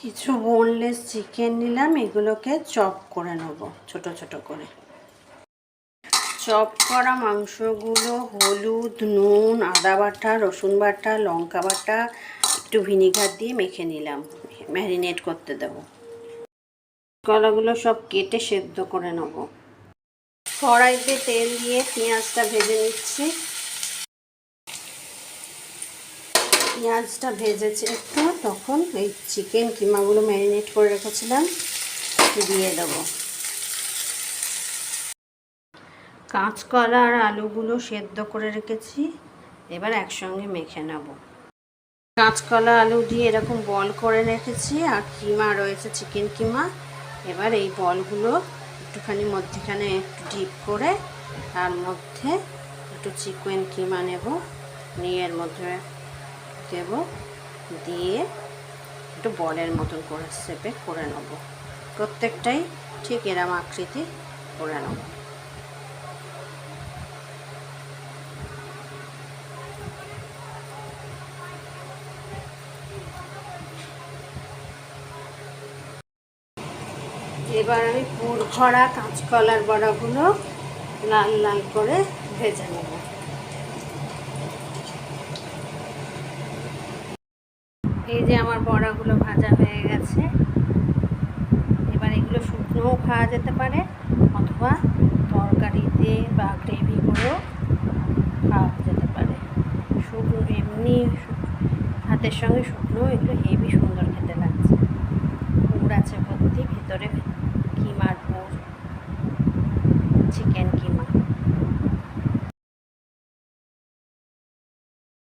কিছু boneless chicken নিলাম, এগুলোকে চপ করে নেব ছোট ছোট করে। চপ করা মাংসগুলো হলুদ, নুন, আদা বাটা, রসুন বাটা, লঙ্কা বাটা, একটু ভিনিগার দিয়ে মেখে নিলাম, ম্যারিনেট করতে দেবো। কলাগুলো সব কেটে সেদ্ধ করে নেব। কড়াইতে তেল দিয়ে পেঁয়াজটা ভেজে নিচ্ছি। পেঁয়াজটা ভেজেছে একটু, তখন এই চিকেন কিমাগুলো ম্যারিনেট করে রেখেছিলাম দিয়ে দেবো। কাঁচকলা আর আলুগুলো সেদ্ধ করে রেখেছি, এবার একসঙ্গে মেখে নেব। কাঁচকলা আলু দিয়ে এরকম বল করে রেখেছি, আর কিমা রয়েছে চিকেন কিমা। এবার এই বলগুলো একটুখানি মধ্যেখানে একটু ডিপ করে তার মধ্যে একটু চিকেন কিমা নেব, নিয়ে এর মধ্যে দেব, দিয়ে একটু বলের মতন করে শেপে করে নেব। প্রত্যেকটাই ঠিক এরম আকৃতি করে নেব। এবার আমি পুর ভরা কাঁচকলার বড়াগুলো লাল লাল করে ভেজে নেব। এই যে আমার বড়াগুলো ভাজা হয়ে গেছে। এবার এগুলো শুকনোও খাওয়া যেতে পারে, অথবা তরকারিতে বা গ্রেভি করেও খাওয়া যেতে পারে। শুকনো এমনি ভাতের সঙ্গে শুকনো এগুলো হেভি সুন্দর খেতে লাগছে। পুর আছে ভর্তি, ভেতরে কিমার